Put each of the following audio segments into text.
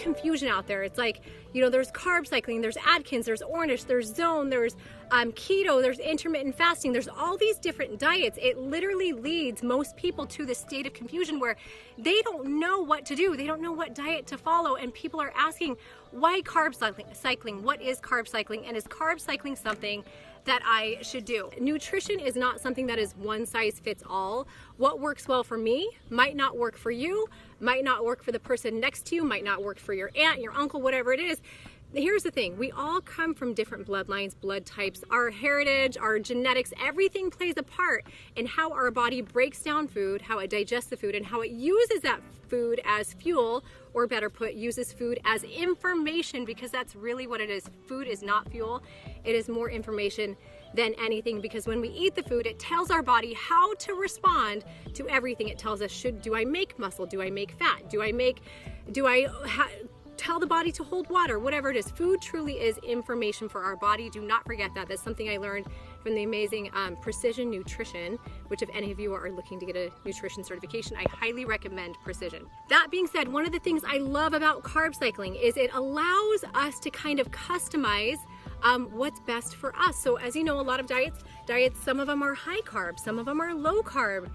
confusion out there. It's like, you know, there's carb cycling, there's Atkins, there's Ornish, there's Zone, there's keto, there's intermittent fasting, there's all these different diets. It literally leads most people to this state of confusion where they don't know what to do. They don't know what diet to follow, and people are asking, why carb cycling? What is carb cycling? And is carb cycling something that I should do? Nutrition is not something that is one size fits all. What works well for me might not work for you, might not work for the person next to you, might not work for your aunt, your uncle, whatever it is. Here's the thing, we all come from different bloodlines, blood types, our heritage, our genetics, everything plays a part in how our body breaks down food, how it digests the food, and how it uses that food as fuel, or better put, uses food as information, because that's really what it is. Food is not fuel, it is more information than anything, because when we eat the food, it tells our body how to respond to everything. It tells us, do I make muscle? Do I make fat? Tell the body to hold water, whatever it is. Food truly is information for our body. Do not forget that. That's something I learned from the amazing Precision Nutrition, which if any of you are looking to get a nutrition certification, I highly recommend Precision. That being said, one of the things I love about carb cycling is it allows us to kind of customize what's best for us. So as you know, a lot of diets, some of them are high carb, some of them are low carb.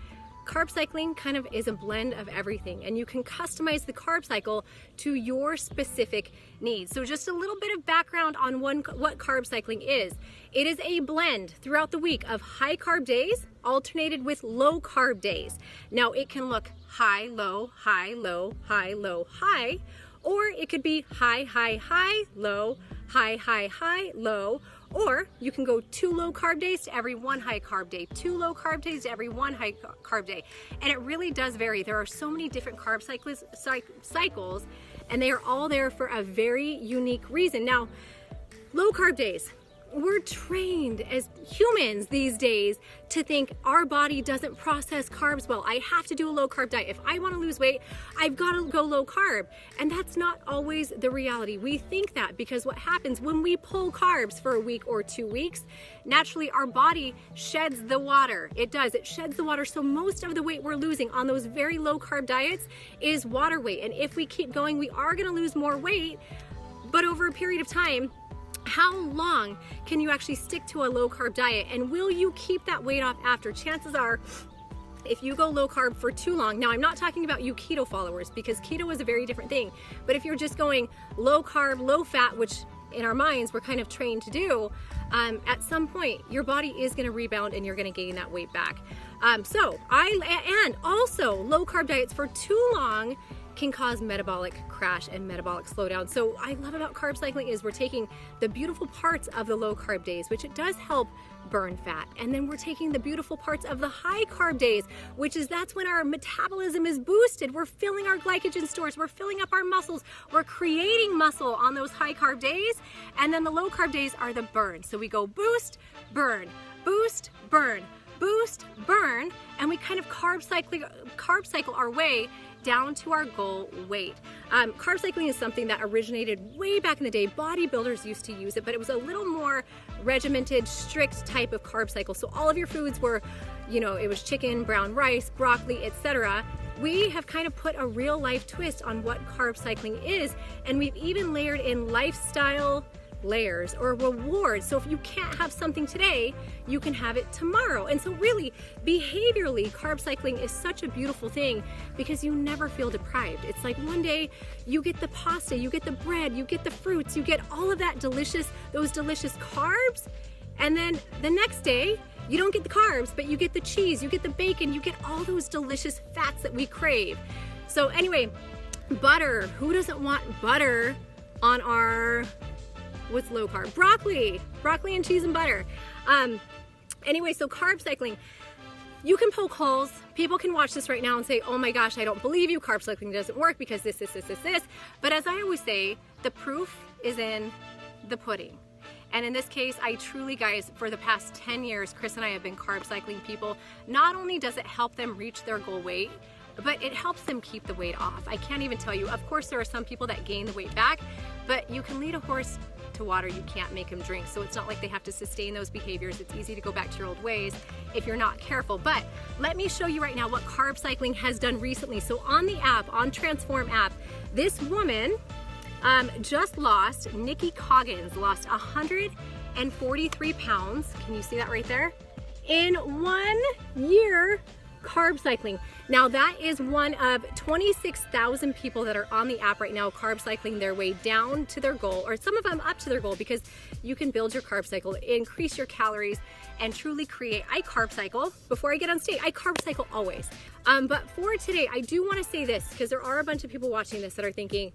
Carb cycling kind of is a blend of everything, and you can customize the carb cycle to your specific needs. So just a little bit of background on what carb cycling is. It is a blend throughout the week of high carb days alternated with low carb days. Now it can look high, low, high, low, high, low, high, or it could be high, high, high, low, high, high, high, low, or you can go 2 low carb days to every 1 high carb day, 2 low carb days to every 1 high carb day. And it really does vary. There are so many different carb cycles, and they are all there for a very unique reason. Now, low carb days. We're trained as humans these days to think our body doesn't process carbs well. I have to do a low carb diet. If I want to lose weight, I've got to go low carb. And that's not always the reality. We think that because what happens when we pull carbs for a week or 2 weeks, naturally our body sheds the water. It does. It sheds the water. So most of the weight we're losing on those very low carb diets is water weight. And if we keep going, we are going to lose more weight, but over a period of time. How long can you actually stick to a low carb diet, and will you keep that weight off after? Chances are, if you go low carb for too long, now I'm not talking about you keto followers, because keto is a very different thing, but if you're just going low carb, low fat, which in our minds we're kind of trained to do, at some point your body is going to rebound and you're going to gain that weight back. And also low carb diets for too long can cause metabolic crash and metabolic slowdown. So what I love about carb cycling is we're taking the beautiful parts of the low carb days, which it does help burn fat, and then we're taking the beautiful parts of the high carb days, that's when our metabolism is boosted. We're filling our glycogen stores, we're filling up our muscles, we're creating muscle on those high carb days, and then the low carb days are the burn. So we go boost, burn, boost, burn, boost, burn, and we kind of carb cycle our way down to our goal weight. Carb cycling is something that originated way back in the day. Bodybuilders used to use it, but it was a little more regimented, strict type of carb cycle. So all of your foods were, it was chicken, brown rice, broccoli, etc. We have kind of put a real life twist on what carb cycling is, and we've even layered in lifestyle layers or rewards. So if you can't have something today, you can have it tomorrow. And so really, behaviorally, carb cycling is such a beautiful thing because you never feel deprived. It's like one day you get the pasta, you get the bread, you get the fruits, you get all of that those delicious carbs, and then the next day you don't get the carbs, but you get the cheese, you get the bacon, you get all those delicious fats that we crave. So anyway, butter. Who doesn't want butter on our what's low carb? Broccoli and cheese and butter. Anyway, so carb cycling, you can poke holes. People can watch this right now and say, oh my gosh, I don't believe you. Carb cycling doesn't work because this. But as I always say, the proof is in the pudding. And in this case, I truly, guys, for the past 10 years, Chris and I have been carb cycling people. Not only does it help them reach their goal weight, but it helps them keep the weight off. I can't even tell you. Of course, there are some people that gain the weight back, but you can lead a horse to water, you can't make them drink. So it's not like they have to sustain those behaviors. It's easy to go back to your old ways if you're not careful. But let me show you right now what carb cycling has done recently. So on the app, on Transform app, this woman just lost, Nikki Coggins lost 143 pounds. Can you see that right there? In 1 year carb cycling. Now that is one of 26,000 people that are on the app right now carb cycling their way down to their goal, or some of them up to their goal, because you can build your carb cycle, increase your calories, and truly create. I carb cycle before I get on stage. I carb cycle always. But for today, I do want to say this, because there are a bunch of people watching this that are thinking,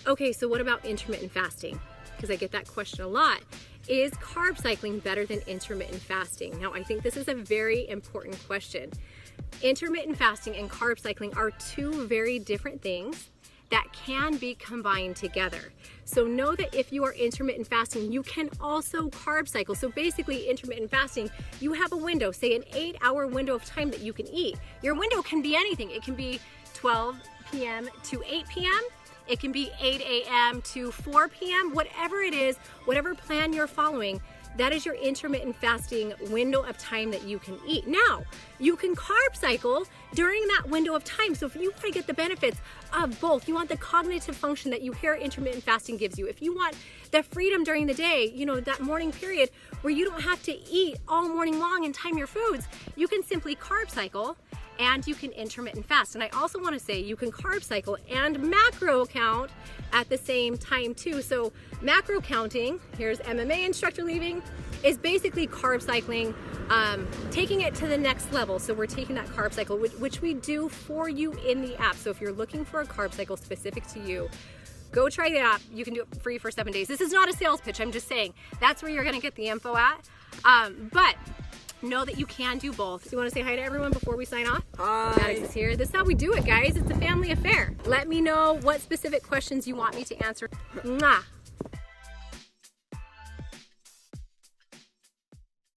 okay, so what about intermittent fasting? Because I get that question a lot. Is carb cycling better than intermittent fasting? Now, I think this is a very important question. Intermittent fasting and carb cycling are two very different things that can be combined together. So know that if you are intermittent fasting, you can also carb cycle. So basically, intermittent fasting, you have a window, say an 8-hour window of time that you can eat. Your window can be anything. It can be 12 p.m. to 8 p.m. It can be 8 a.m. to 4 p.m. Whatever it is, whatever plan you're following, that is your intermittent fasting window of time that you can eat. Now, you can carb cycle during that window of time. So if you want to get the benefits of both, you want the cognitive function that you hear intermittent fasting gives you. If you want the freedom during the day, you know, that morning period where you don't have to eat all morning long and time your foods, you can simply carb cycle and you can intermittent fast. And I also want to say you can carb cycle and macro count at the same time too. So macro counting, here's MMA instructor leaving, is basically carb cycling, taking it to the next level. So we're taking that carb cycle, which we do for you in the app. So if you're looking for a carb cycle specific to you, go try the app. You can do it free for 7 days. This is not a sales pitch. I'm just saying that's where you're going to get the info at. But know that you can do both. So you want to say hi to everyone before we sign off? Hi. Alex is here. This is how we do it, guys. It's a family affair. Let me know what specific questions you want me to answer. Mwah.